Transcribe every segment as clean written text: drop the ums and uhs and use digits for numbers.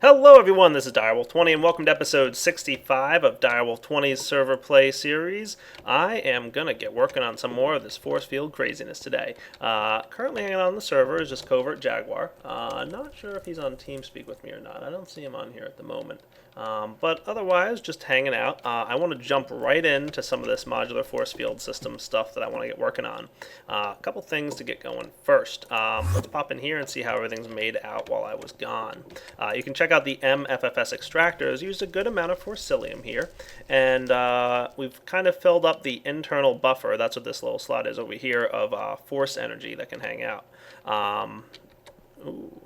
Hello everyone, this is Direwolf20 and welcome to episode 65 of Direwolf20's server play series. I am going to get working on some more of this force field craziness today. Currently hanging out on the server is just Covert Jaguar. Not sure if he's on TeamSpeak with me or not. I don't see him on here at the moment. But otherwise, just hanging out. I want to jump right into some of this modular force field system stuff that I want to get working on. A couple things to get going. First, let's pop in here and see how everything's made out while I was gone. You can check out the MFFS extractors. Used a good amount of forcillium here, and we've kind of filled up the internal buffer. That's what this little slot is over here of force energy that can hang out. Ooh,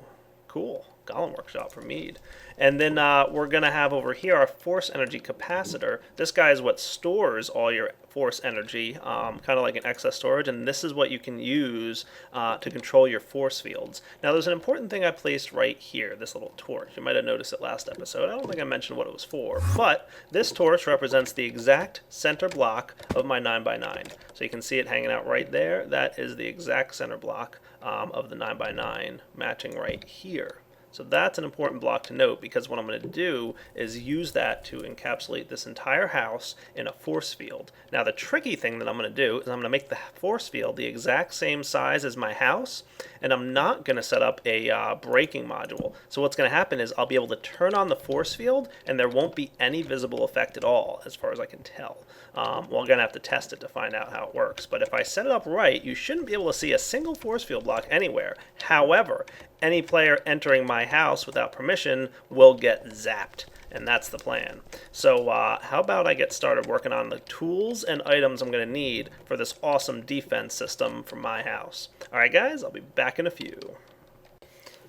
cool. Golem Workshop for Mead. And then we're going to have over here our force energy capacitor. This guy is what stores all your force energy, kind of like an excess storage, and this is what you can use to control your force fields. Now there's an important thing I placed right here, this little torch. You might have noticed it last episode. I don't think I mentioned what it was for, but this torch represents the exact center block of my 9x9. So you can see it hanging out right there. That is the exact center block of the 9x9 matching right here. So that's an important block to note, because what I'm going to do is use that to encapsulate this entire house in a force field. Now the tricky thing that I'm going to do is I'm going to make the force field the exact same size as my house, and I'm not going to set up a braking module. So what's going to happen is I'll be able to turn on the force field and there won't be any visible effect at all, as far as I can tell. Well, I'm going to have to test it to find out how it works. But if I set it up right, you shouldn't be able to see a single force field block anywhere. However, any player entering my house without permission will get zapped, and that's the plan. So how about I get started working on the tools and items I'm going to need for this awesome defense system for my house. Alright guys, I'll be back in a few.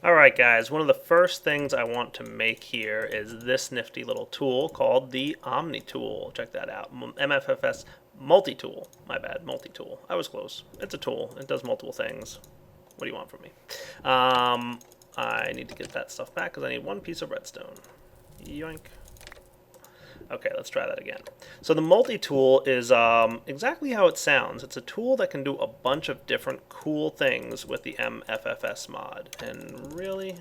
Alright guys, one of the first things I want to make here is this nifty little tool called the Omni Tool. Check that out. MFFS multi-tool. My bad, multi-tool. I was close. It's a tool. It does multiple things. What do you want from me? I need to get that stuff back because I need one piece of redstone. Yoink. Okay, let's try that again. So the multi-tool is exactly how it sounds. It's a tool that can do a bunch of different cool things with the MFFS mod. And really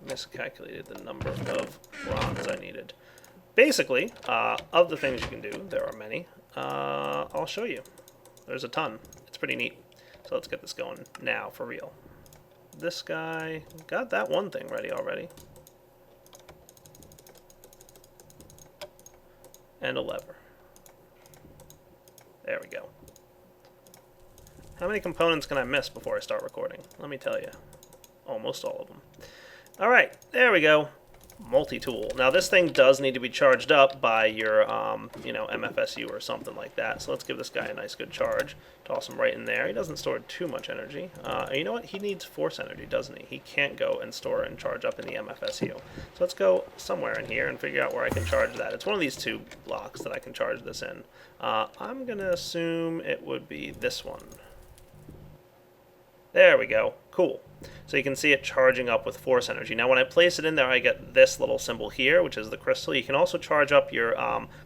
miscalculated the number of bronze I needed. Basically, of the things you can do, there are many. I'll show you. There's a ton. It's pretty neat. So let's get this going now, for real. This guy got that one thing ready already. And a lever. There we go. How many components can I miss before I start recording? Let me tell you. Almost all of them. Alright, there we go. Multi-tool. Now this thing does need to be charged up by your, MFSU or something like that. So let's give this guy a nice good charge. Toss him right in there. He doesn't store too much energy. You know what? He needs force energy, doesn't he? He can't go and store and charge up in the MFSU. So let's go somewhere in here and figure out where I can charge that. It's one of these two blocks that I can charge this in. I'm going to assume it would be this one. There we go. Cool. So you can see it charging up with force energy. Now when I place it in there, I get this little symbol here, which is the crystal. You can also charge up your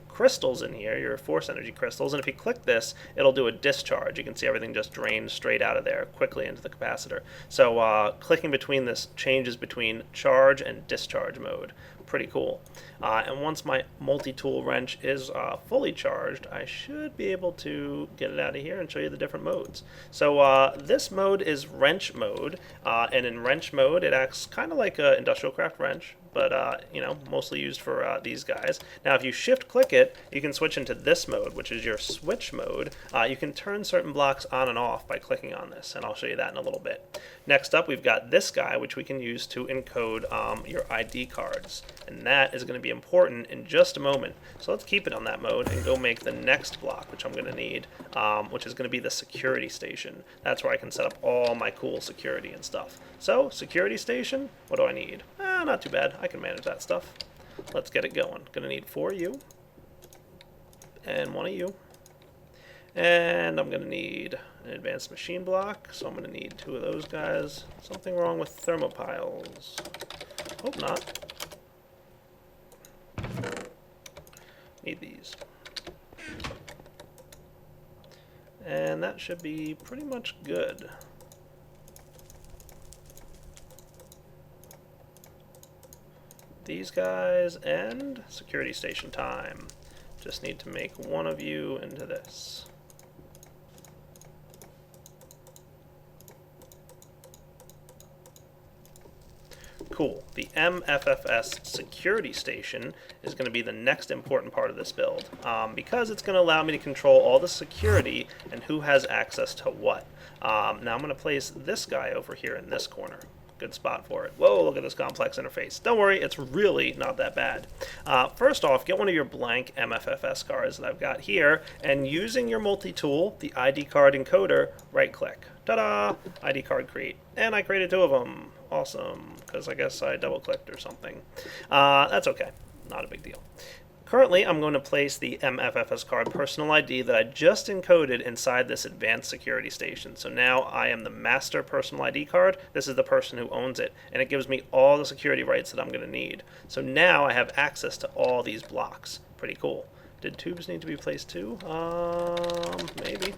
crystals in here, your force energy crystals, and if you click this, it'll do a discharge. You can see everything just drains straight out of there quickly into the capacitor. So clicking between this changes between charge and discharge mode. Pretty cool. And once my multi-tool wrench is fully charged, I should be able to get it out of here and show you the different modes. So this mode is wrench mode, and in wrench mode it acts kind of like an industrial craft wrench, but mostly used for these guys. Now if you shift click it, you can switch into this mode, which is your switch mode. You can turn certain blocks on and off by clicking on this, and I'll show you that in a little bit. Next up, we've got this guy, which we can use to encode your ID cards, and that is going to be important in just a moment. So let's keep it on that mode and go make the next block, which I'm going to need, which is going to be the security station. That's where I can set up all my cool security and stuff. So, security station, what do I need? Not too bad. I can manage that stuff. Let's get it going. Gonna need 4 of you, and 1 of you, and I'm gonna need an advanced machine block, so I'm gonna need 2 of those guys. Something wrong with thermopiles. Hope not. Need these. And that should be pretty much good. these guys, and security station time. Just need to make one of you into this. Cool. The MFFS security station is going to be the next important part of this build, because it's going to allow me to control all the security and who has access to what. Now I'm going to place this guy over here in this corner. Good spot for it. Whoa, look at this complex interface. Don't worry, it's really not that bad. First off, get one of your blank MFFS cards that I've got here, and using your multi-tool, the ID card encoder, right-click. Ta-da! ID card create. And I created 2 of them. Awesome, because I guess I double-clicked or something. That's okay. Not a big deal. Currently, I'm going to place the MFFS card personal ID that I just encoded inside this advanced security station. So now I am the master personal ID card. This is the person who owns it, and it gives me all the security rights that I'm going to need. So now I have access to all these blocks. Pretty cool. Did tubes need to be placed too? Maybe.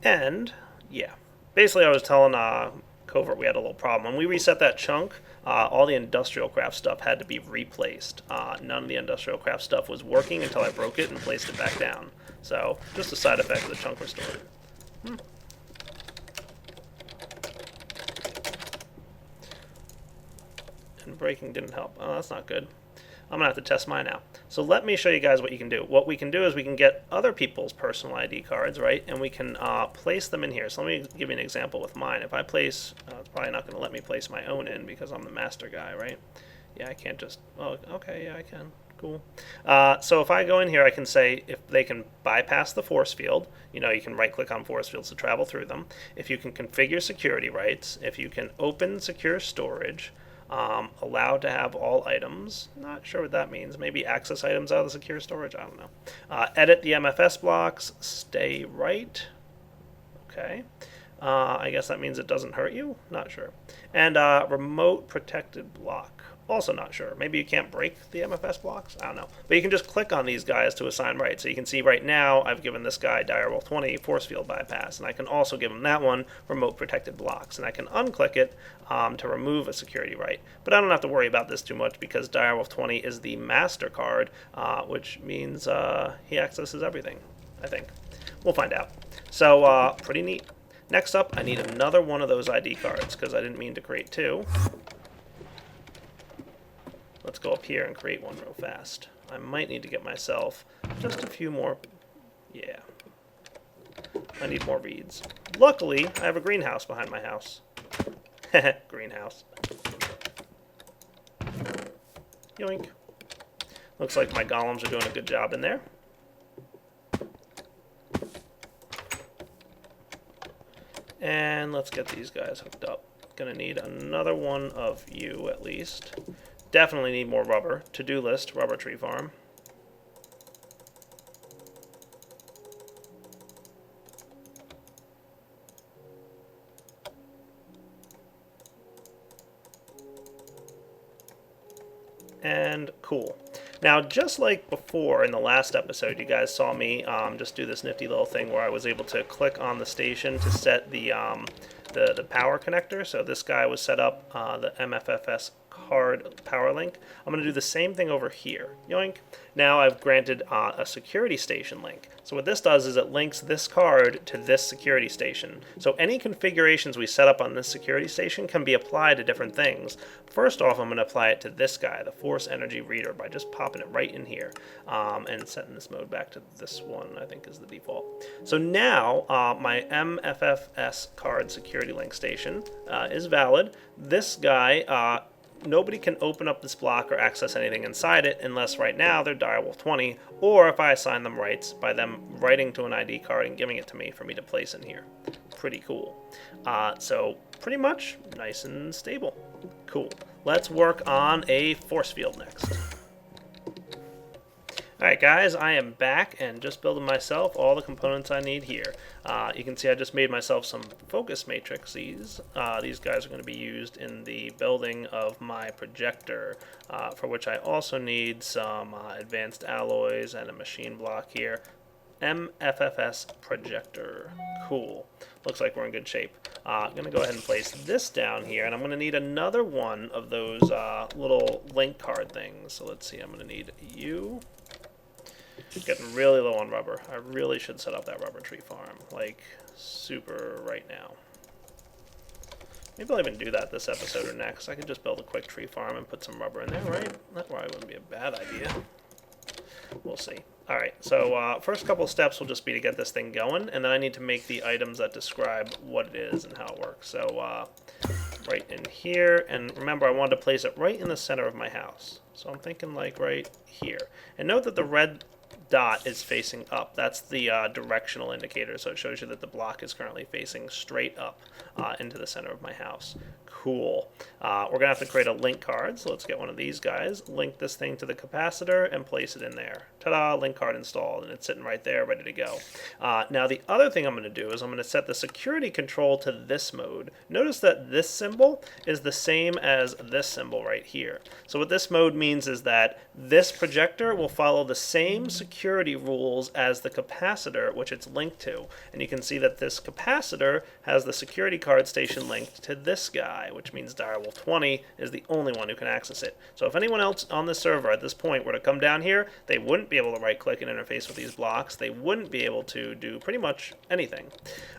And, yeah. Basically, I was telling Covert we had a little problem. When we reset that chunk, all the industrial craft stuff had to be replaced. None of the industrial craft stuff was working until I broke it and placed it back down. So, just a side effect of the chunk restore. And breaking didn't help. Oh, that's not good. I'm going to have to test mine out. So let me show you guys what you can do. What we can do is we can get other people's personal ID cards, right? And we can place them in here. So let me give you an example with mine. If I place, it's probably not going to let me place my own in because I'm the master guy, right? Yeah, I can't just, oh, okay, yeah, I can. Cool. So if I go in here, I can say if they can bypass the force field. You know, you can right-click on force fields to travel through them. If you can configure security rights. If you can open secure storage. Allowed to have all items. Not sure what that means. Maybe access items out of the secure storage. I don't know. Edit the MFS blocks. Stay right. Okay. I guess that means it doesn't hurt you. Not sure. And remote protected block. Also not sure. Maybe you can't break the MFS blocks? I don't know. But you can just click on these guys to assign rights. So you can see right now I've given this guy Direwolf20 force field bypass. And I can also give him that one remote protected blocks. And I can unclick it to remove a security right. But I don't have to worry about this too much because Direwolf20 is the master card, which means he accesses everything, I think. We'll find out. So pretty neat. Next up, I need another one of those ID cards because I didn't mean to create 2. Let's go up here and create one real fast. I might need to get myself just a few more. Yeah. I need more reeds. Luckily, I have a greenhouse behind my house. Greenhouse. Yoink. Looks like my golems are doing a good job in there. And let's get these guys hooked up. Gonna need another one of you at least. Definitely need more rubber. To-do list, rubber tree farm. And cool. Now, just like before in the last episode, you guys saw me just do this nifty little thing where I was able to click on the station to set the power connector. So this guy was set up, the MFFS card power link. I'm going to do the same thing over here. Yoink. Now I've granted a security station link. So what this does is it links this card to this security station. So any configurations we set up on this security station can be applied to different things. First off, I'm going to apply it to this guy, the Force Energy Reader, by just popping it right in here and setting this mode back to this one, I think is the default. So now my MFFS card security link station is valid. This guy, nobody can open up this block or access anything inside it unless right now they're Direwolf20, or if I assign them rights by them writing to an ID card and giving it to me for me to place in here. Pretty cool. So pretty much nice and stable. Cool. Let's work on a force field next. Alright guys, I am back and just building myself all the components I need here. You can see I just made myself some focus matrices. These guys are going to be used in the building of my projector, for which I also need some advanced alloys and a machine block here. MFFS Projector. Cool. Looks like we're in good shape. I'm going to go ahead and place this down here, and I'm going to need another one of those little link card things. So let's see, I'm going to need you. Getting really low on rubber. I really should set up that rubber tree farm, like super right now. Maybe I'll even do that this episode or next. I could just build a quick tree farm and put some rubber in there, right? That probably wouldn't be a bad idea. We'll see. Alright, so first couple of steps will just be to get this thing going, and then I need to make the items that describe what it is and how it works. So right in here, and remember I wanted to place it right in the center of my house. So I'm thinking like right here. And note that the red dot is facing up. That's the directional indicator, so it shows you that the block is currently facing straight up into the center of my house. Cool. We're going to have to create a link card, so let's get one of these guys, link this thing to the capacitor, and place it in there. Ta-da! Link card installed, and it's sitting right there, ready to go. Now the other thing I'm going to do is I'm going to set the security control to this mode. Notice that this symbol is the same as this symbol right here. So what this mode means is that this projector will follow the same security rules as the capacitor which it's linked to. And you can see that this capacitor has the security card station linked to this guy, which means Direwolf20 is the only one who can access it. So if anyone else on the server at this point were to come down here, they wouldn't be able to right-click and interface with these blocks. They wouldn't be able to do pretty much anything.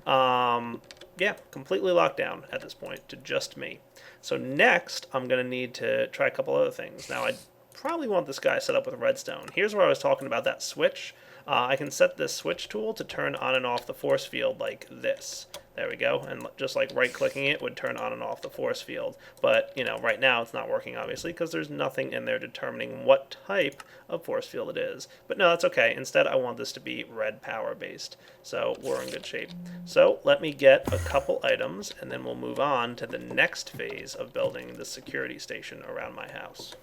Yeah, completely locked down at this point to just me. So next, I'm going to need to try a couple other things. Now, I probably want this guy set up with redstone. Here's where I was talking about that switch. I can set this switch tool to turn on and off the force field like this. There we go, and just like right-clicking it would turn on and off the force field. But, you know, right now it's not working, obviously, because there's nothing in there determining what type of force field it is. But no, that's okay. Instead, I want this to be red power-based, so we're in good shape. So let me get a couple items, and then we'll move on to the next phase of building the security station around my house.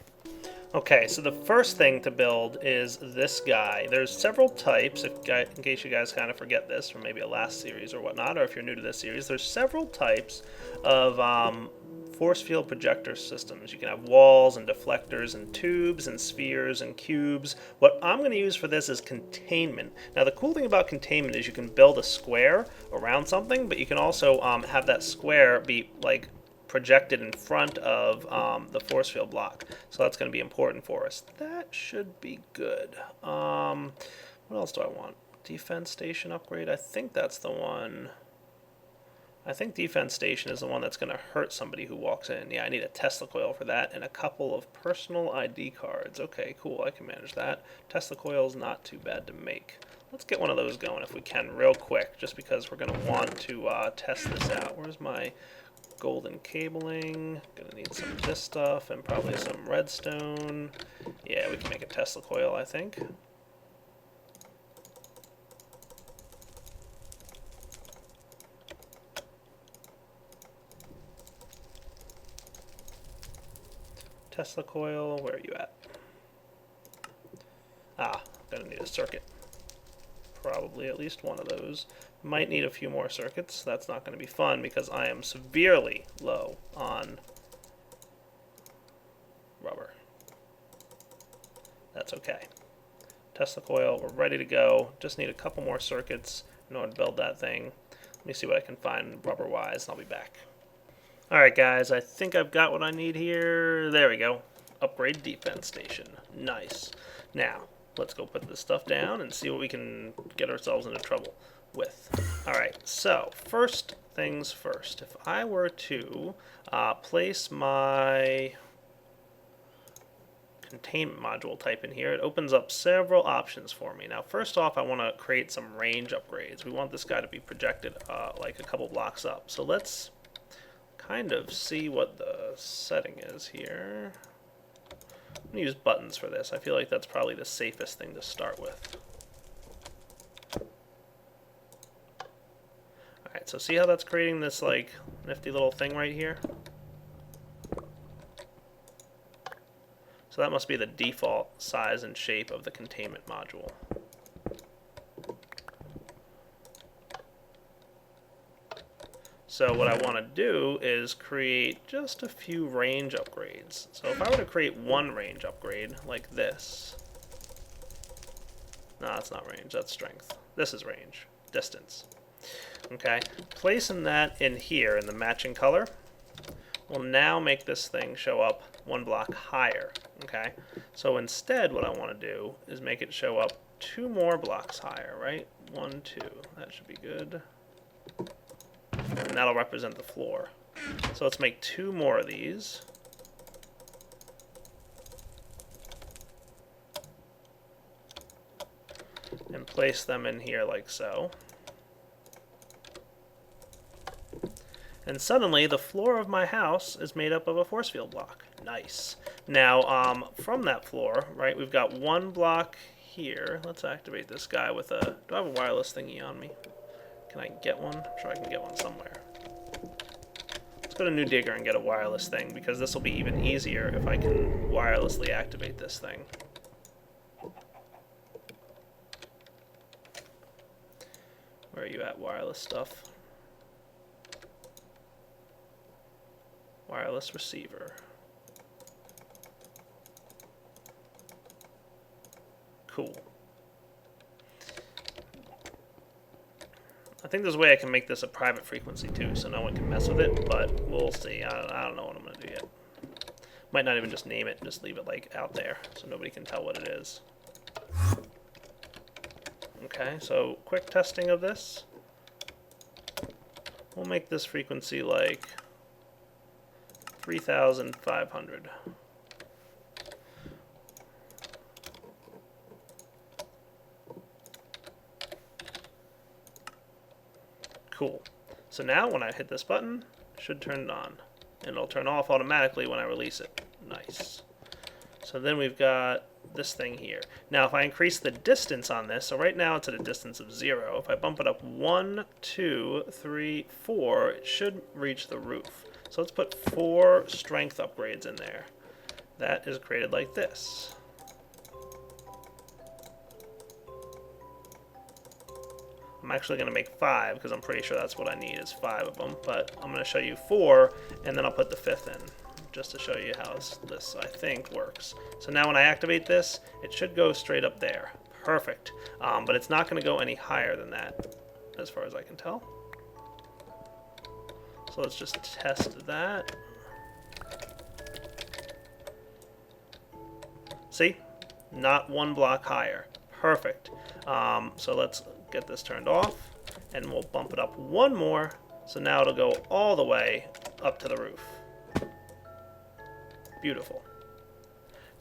Okay, so the first thing to build is this guy. There's several types, in case you guys kind of forget this from maybe a last series or whatnot, or if you're new to this series, there's several types of force field projector systems. You can have walls and deflectors and tubes and spheres and cubes. What I'm going to use for this is containment. Now the cool thing about containment is you can build a square around something, but you can also have that square be like projected in front of the force field block. So that's going to be important for us. That should be good. What else do I want? Defense station upgrade? I think that's the one. I think defense station is the one that's going to hurt somebody who walks in. Yeah, I need a Tesla coil for that and a couple of personal ID cards. Okay, cool. I can manage that. Tesla coil is not too bad to make. Let's get one of those going if we can real quick, just because we're going to want to test this out. Where's my golden cabling? Gonna need some of this stuff and probably some redstone. Yeah, we can make a Tesla coil, I think. Tesla coil, where are you at? Ah, gonna need a circuit. Probably at least one of those. Might need a few more circuits. That's not going to be fun because I am severely low on rubber. That's okay. Tesla coil, we're ready to go. Just need a couple more circuits in order to build that thing. Let me see what I can find rubber-wise, and I'll be back. Alright guys, I think I've got what I need here. There we go. Upgrade defense station. Nice. Now, let's go put this stuff down and see what we can get ourselves into trouble with. Alright, so first things first. If I were to place my containment module type in here, it opens up several options for me. Now first off, I want to create some range upgrades. We want this guy to be projected like a couple blocks up. So let's kind of see what the setting is here. I'm going to use buttons for this. I feel like that's probably the safest thing to start with. Alright, so see how that's creating this like nifty little thing right here? So that must be the default size and shape of the containment module. So what I want to do is create just a few range upgrades. So if I were to create one range upgrade like this, no, that's not range, that's strength. This is range, distance. Okay, placing that in here in the matching color will now make this thing show up one block higher. Okay, so instead what I want to do is make it show up 2 more blocks higher, right? 1, 2, that should be good. And that'll represent the floor. So let's make 2 more of these. And place them in here like so. And suddenly the floor of my house is made up of a force field block. Nice. Now, from that floor, right, we've got 1 block here. Let's activate this guy with a... Do I have a wireless thingy on me? Can I get one? I'm sure I can get one somewhere. Let's go to New Digger and get a wireless thing, because this will be even easier if I can wirelessly activate this thing. Where are you at, wireless stuff? Wireless receiver. Cool. I think there's a way I can make this a private frequency too, so no one can mess with it, but we'll see. I don't know what I'm going to do yet. Might not even just name it, just leave it like out there, so nobody can tell what it is. Okay, so quick testing of this. We'll make this frequency like 3,500. Cool. So now when I hit this button, it should turn it on. And it'll turn off automatically when I release it. Nice. So then we've got this thing here. Now if I increase the distance on this, so right now it's at a distance of 0. If I bump it up 1, 2, 3, 4, it should reach the roof. So let's put 4 strength upgrades in there. That is created like this. I'm actually going to make 5 because I'm pretty sure that's what I need is 5 of them. But I'm going to show you 4 and then I'll put the 5th in just to show you how this I think works. So now when I activate this, it should go straight up there. Perfect. But it's not going to go any higher than that as far as I can tell. So let's just test that. See? Not 1 block higher. Perfect. So let's get this turned off, and we'll bump it up 1 more, so now it'll go all the way up to the roof. Beautiful.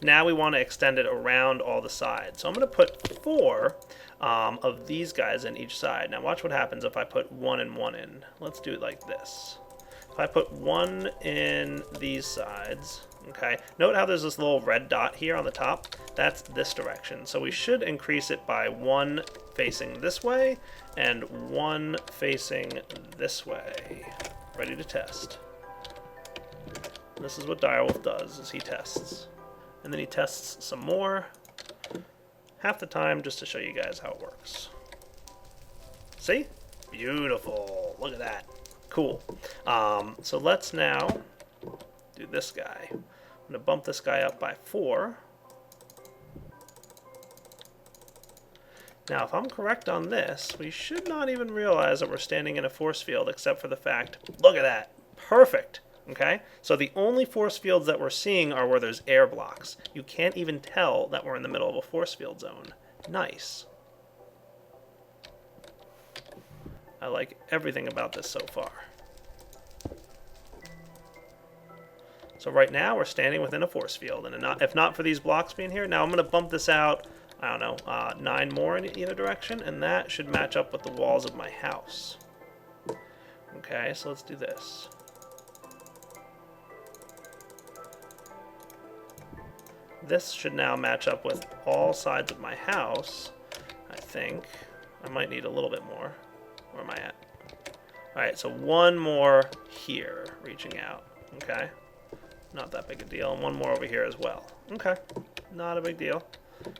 Now we want to extend it around all the sides. So I'm going to put 4 of these guys in each side. Now watch what happens if I put 1 and 1 in. Let's do it like this. If I put 1 in these sides, okay, note how there's this little red dot here on the top? That's this direction. So we should increase it by 1 facing this way and 1 facing this way. Ready to test. This is what Direwolf does, is he tests. And then he tests some more, half the time, just to show you guys how it works. See? Beautiful. Look at that. Cool. So let's now do this guy. I'm going to bump this guy up by 4. Now, if I'm correct on this, we should not even realize that we're standing in a force field, except for the fact, look at that. Perfect. Okay? So the only force fields that we're seeing are where there's air blocks. You can't even tell that we're in the middle of a force field zone. Nice. I like everything about this so far. So right now we're standing within a force field, and if not for these blocks being here, now I'm going to bump this out, I don't know, 9 more in either direction, and that should match up with the walls of my house. Okay, so let's do this. This should now match up with all sides of my house, I think. I might need a little bit more. Where am I at? Alright, so 1 more here, reaching out. Okay. Not that big a deal. And 1 more over here as well. Okay. Not a big deal.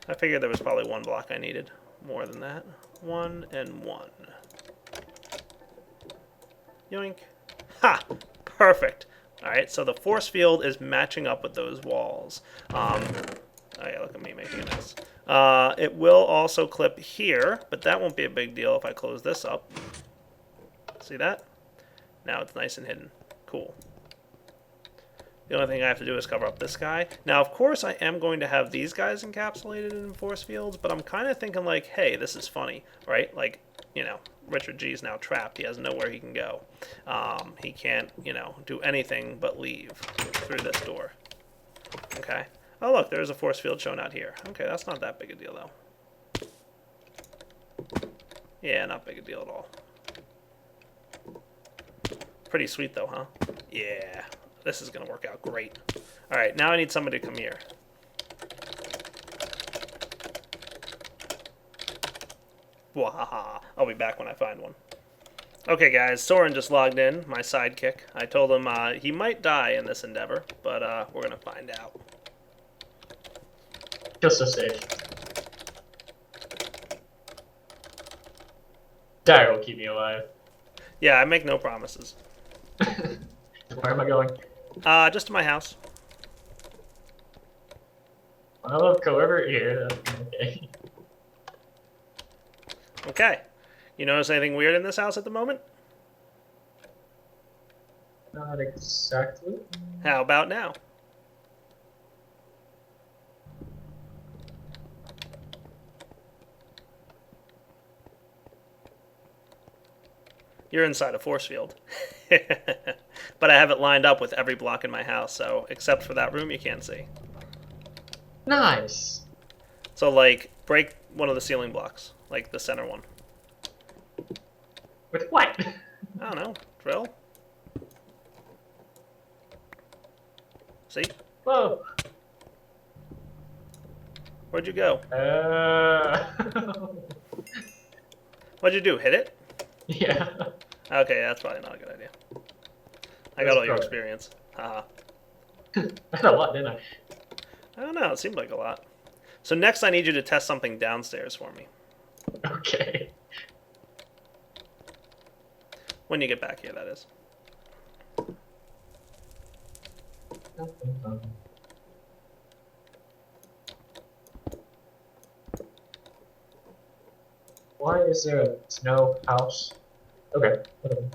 I figured there was probably 1 block I needed. More than that. 1 and 1. Yoink. Ha! Perfect. Alright, so the force field is matching up with those walls. Oh yeah, look at me making a mess. It will also clip here, but that won't be a big deal if I close this up. See that? Now it's nice and hidden. Cool. The only thing I have to do is cover up this guy. Now, of course, I am going to have these guys encapsulated in force fields, but I'm kind of thinking like, hey, this is funny, right? Like, you know, Richard G is now trapped. He has nowhere he can go. He can't, you know, do anything but leave through this door. Okay. Oh, look, there's a force field shown out here. Okay, that's not that big a deal, though. Yeah, not big a deal at all. Pretty sweet, though, huh? Yeah. This is going to work out great. All right, now I need somebody to come here. Wahaha. I'll be back when I find one. Okay, guys, Soren just logged in, my sidekick. I told him he might die in this endeavor, but we're going to find out. Just so safe. Dire will keep me alive. Yeah, I make no promises. Where am I going? Just to my house. I'll go over here. Okay. Okay. You notice anything weird in this house at the moment? Not exactly. How about now? You're inside a force field. But I have it lined up with every block in my house, so except for that room, you can't see. Nice. So, like, break one of the ceiling blocks, like the center one. With what? I don't know. Drill? See? Whoa. Where'd you go? What'd you do? Hit it? Yeah. Okay, that's probably not a good idea. I got all your experience. Haha. That's a lot, didn't I? I don't know. It seemed like a lot. So next I need you to test something downstairs for me. Okay. When you get back here, that is. Why is there a snow house? Okay, whatever.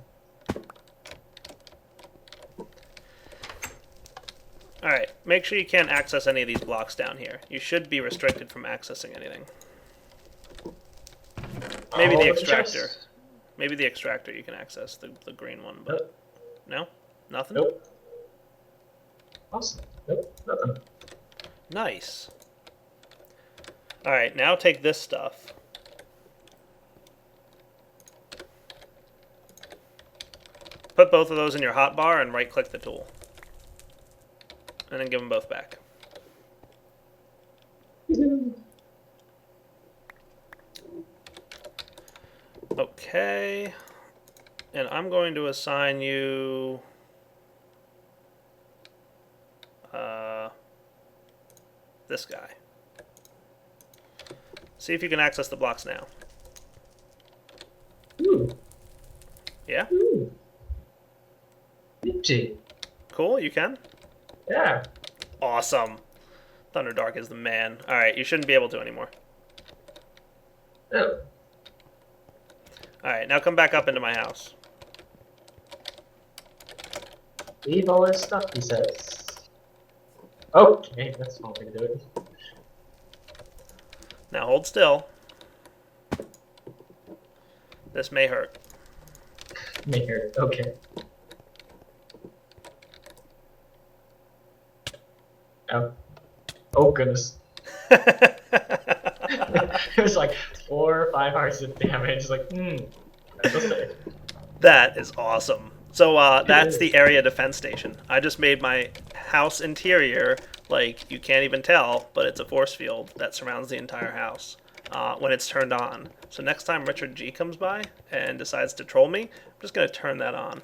Alright, make sure you can't access any of these blocks down here. You should be restricted from accessing anything. Maybe the extractor. Maybe the extractor you can access, the green one, but... No? Nothing? Nope. Awesome. Nope, nothing. Nice. Alright, now take this stuff. Put both of those in your hotbar and right-click the tool. And then give them both back. Okay. And I'm going to assign you... this guy. See if you can access the blocks now. Ooh. Yeah? Ooh. Itchy. Cool, you can? Yeah. Awesome. Thunderdark is the man. Alright, you shouldn't be able to anymore. Oh. Alright, now come back up into my house. Leave all this stuff, he says. Okay, that's one way to do it. Now hold still. This may hurt. May hurt. Okay. Oh. Oh goodness. It was like 4 or 5 hearts of damage. Like, that's so safe. That is awesome. So that's the area defense station. I just made my house interior, like, you can't even tell, but it's a force field that surrounds the entire house when it's turned on. So next time Richard G comes by and decides to troll me, I'm just going to turn that on.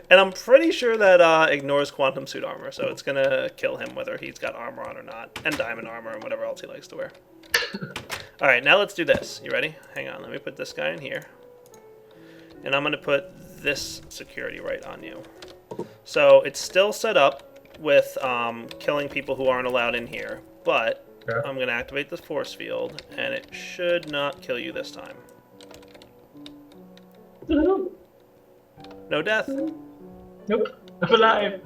And I'm pretty sure that ignores quantum suit armor, so it's going to kill him whether he's got armor on or not, and diamond armor and whatever else he likes to wear. Alright, now let's do this. You ready? Hang on, let me put this guy in here. And I'm going to put this security right on you. So it's still set up with killing people who aren't allowed in here, but Okay. I'm going to activate the force field, and it should not kill you this time. No death. Nope. I'm alive.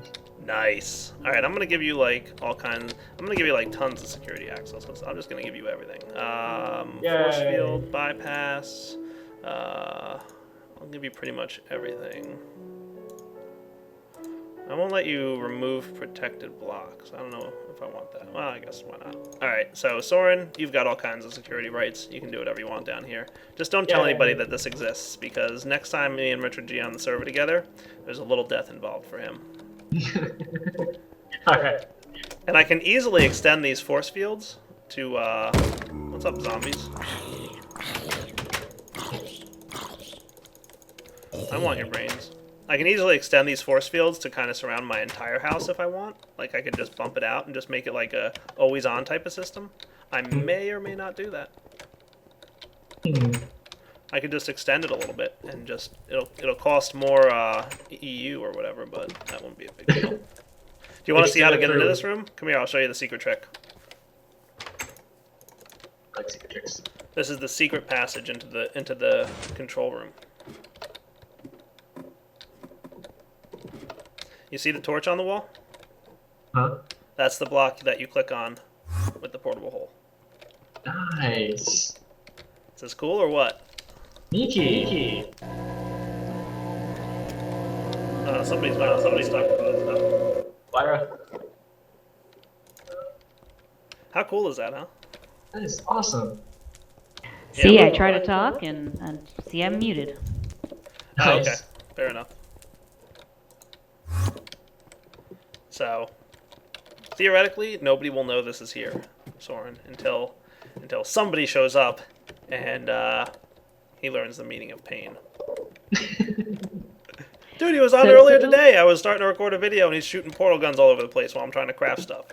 Nice. All right, I'm gonna give you like all kinds. I'm gonna give you like tons of security access. I'm just gonna give you everything. Force Yay. field, bypass. I'll give you pretty much everything. I won't let you remove protected blocks. I don't know if I want that. Well, I guess why not. All right, so Soren, you've got all kinds of security rights. You can do whatever you want down here. Just don't tell anybody that this exists, because next time me and Richard G on the server together, there's a little death involved for him. Alright. And I can easily extend these force fields to, what's up, zombies? I want your brains. I can easily extend these force fields to kind of surround my entire house if I want. Like, I could just bump it out and just make it like a always-on type of system. I may or may not do that. I could just extend it a little bit and just, it'll cost more EU or whatever, but that won't be a big deal. Do you want to see how to get into this room? Come here, I'll show you the secret trick. I like secret tricks. This is the secret passage into the control room. You see the torch on the wall? Huh? That's the block that you click on with the portable hole. Nice. Is this cool or what? Sneaky. Somebody's stuck with this stuff. Lyra. How cool is that, huh? That is awesome. See, Yeah, I try to talk and see I'm muted. Oh, okay, Nice. fair enough. So, theoretically, nobody will know this is here, Soren, until somebody shows up and he learns the meaning of pain. Dude, he was on earlier today. I was starting to record a video and he's shooting portal guns all over the place while I'm trying to craft stuff.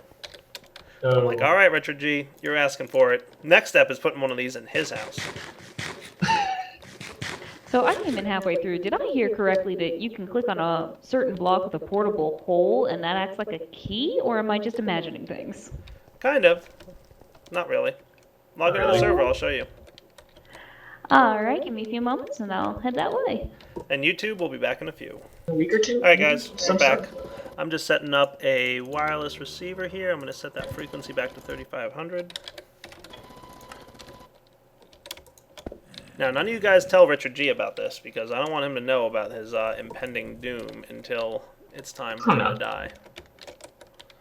I'm like, all right, Richard G, you're asking for it. Next step is putting one of these in his house. So I came in halfway through. Did I hear correctly that you can click on a certain block with a portable hole and that acts like a key, or am I just imagining things? Kind of. Not really. Log into the server, I'll show you. Alright, give me a few moments and I'll head that way. And YouTube will be back in a few. A week or two? All right, guys, we're Some back. sort. I'm just setting up a wireless receiver here. I'm going to set that frequency back to 3500. Now, none of you guys tell Richard G about this, because I don't want him to know about his impending doom until it's time for him to die.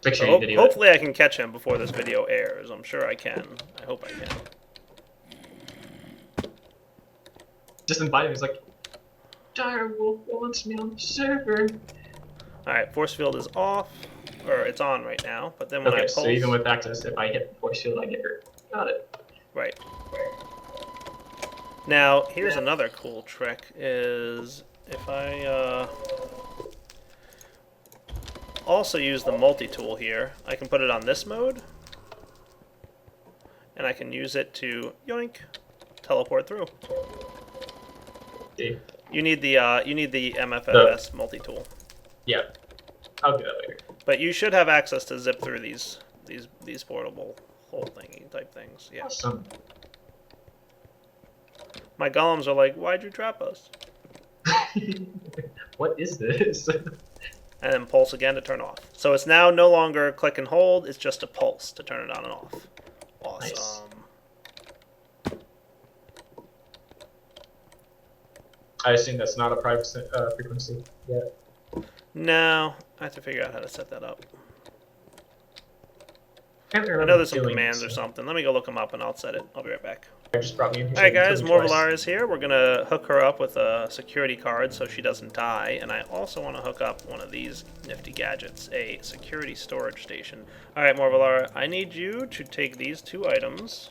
Make sure So you video it. hopefully I can catch him before this video airs. I'm sure I can. I hope I can. Just invite him. He's like, Direwolf wants me on the server. Alright, force field is off. Or it's on right now. But then when I Okay, pulse... so even with access, if I hit the force field, I get hurt. Got it. Right. Now, here's another cool trick, is if I also use the multi-tool here, I can put it on this mode, and I can use it to, yoink, teleport through. See? You need the MFFS multi-tool. Yeah. I'll do that later. But you should have access to zip through these portable hole thingy type things. Yeah. Awesome. My golems are like, why'd you trap us? What is this? And then pulse again to turn off. So it's now no longer click and hold, it's just a pulse to turn it on and off. Awesome. Nice. I assume that's not a private frequency yet. No, I have to figure out how to set that up. Can't I remember know there's some doing commands it, or so something. Let me go look them up and I'll set it. I'll be right back. it just brought me in. Alright guys, Morvalar is here. We're going to hook her up with a security card so she doesn't die. And I also want to hook up one of these nifty gadgets, a security storage station. Alright Morvalar, I need you to take these two items.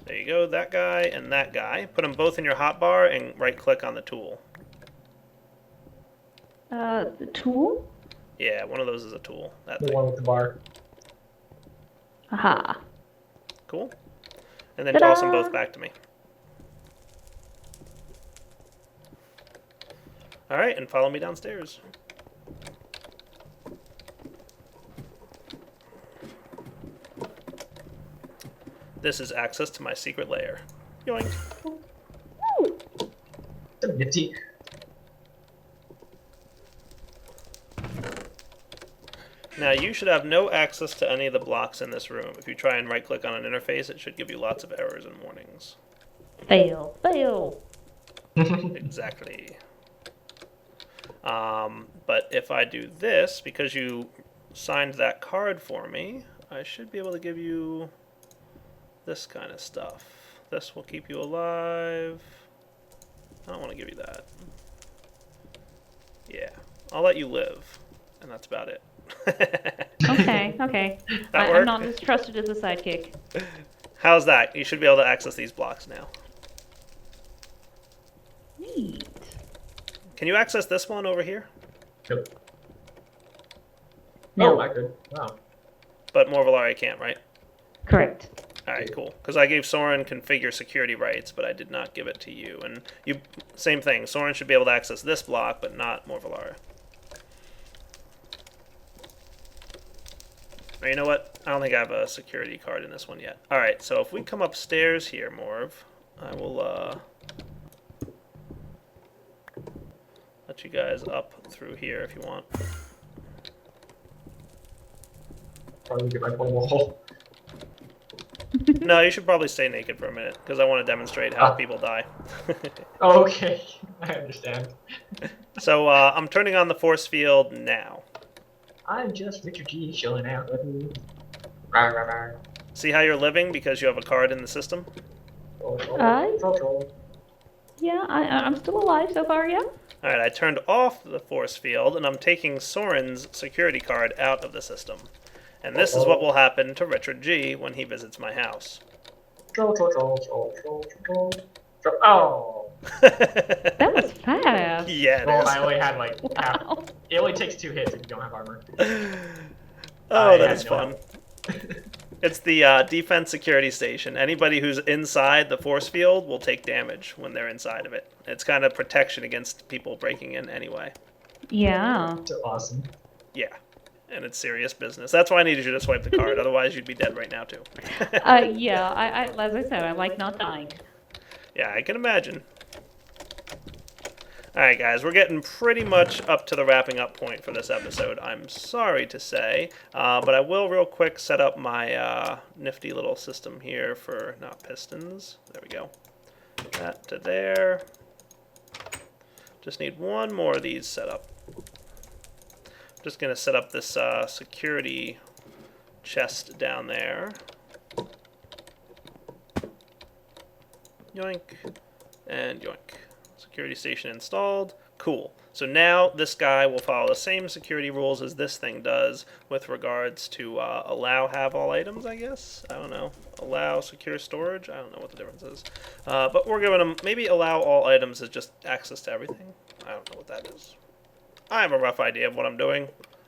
There you go, that guy and that guy. Put them both in your hotbar and right click on the tool. The tool? Yeah, one of those is a tool. That The thing. one with the bar. Aha. Cool. And then Ta-da! toss them both back to me. Alright, and follow me downstairs. This is access to my secret lair. Yoink. Nifty. Now you should have no access to any of the blocks in this room. If you try and right-click on an interface, it should give you lots of errors and warnings. Fail. Fail. Exactly. But if I do this, because you signed that card for me, I should be able to give you this kind of stuff. This will keep you alive. I don't want to give you that. Yeah, I'll let you live, and that's about it. Okay, okay. That I'm not as trusted as a sidekick. How's that? You should be able to access these blocks now. Neat. Can you access this one over here? Nope. No. Oh, I could. Wow. But Morvalari can't, right? Correct. Alright, cool. Because I gave Soren configure security rights, but I did not give it to you. And you, same thing. Soren should be able to access this block, but not Morvalari. Or you know what? I don't think I have a security card in this one yet. Alright, so if we come upstairs here, Morv, I will let you guys up through here if you want. Probably get my portable hole. No, you should probably stay naked for a minute, because I want to demonstrate how people die. Okay, I understand. So I'm turning on the force field now. I'm just Richard G chilling out with me. Rawr, rawr, rawr. See how you're living because you have a card in the system? Yeah, I'm still alive so far, yeah? Alright, I turned off the force field, and I'm taking Soren's security card out of the system. And this is what will happen to Richard G when he visits my house. Oh! That was fast. Yeah, it Well, is. I only had like half. Wow. It only takes 2 hits if you don't have armor. Oh, that had is no fun. It's the defense security station. Anybody who's inside the force field will take damage when they're inside of it. It's kind of protection against people breaking in anyway. Yeah. So awesome. Yeah, and it's serious business. That's why I needed you to swipe the card. Otherwise, you'd be dead right now, too. Yeah, I as I said, I like not dying. Yeah, I can imagine. Alright guys, we're getting pretty much up to the wrapping up point for this episode, I'm sorry to say. But I will real quick set up my nifty little system here for, not pistons, there we go. That to there. Just need one more of these set up. Just going to set up this security chest down there. Yoink. And yoink. Security station installed. Cool. So now this guy will follow the same security rules as this thing does with regards to allow have all items, I guess. I don't know. Allow secure storage. I don't know what the difference is. But we're giving them maybe allow all items is just access to everything. I don't know what that is. I have a rough idea of what I'm doing.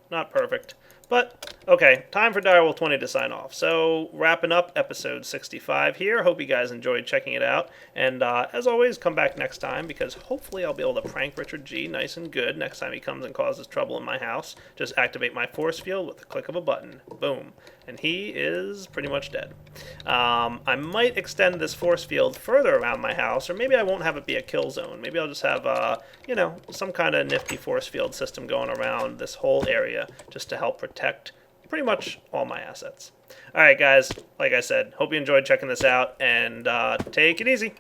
Not perfect. But, okay, time for Direwolf20 to sign off. So, wrapping up episode 65 here. Hope you guys enjoyed checking it out. And, as always, come back next time, because hopefully I'll be able to prank Richard G nice and good next time he comes and causes trouble in my house. Just activate my force field with the click of a button. Boom. And he is pretty much dead. I might extend this force field further around my house, or maybe I won't have it be a kill zone. Maybe I'll just have, you know, some kind of nifty force field system going around this whole area just to help protect pretty much all my assets. Alright guys, like I said, hope you enjoyed checking this out, and take it easy.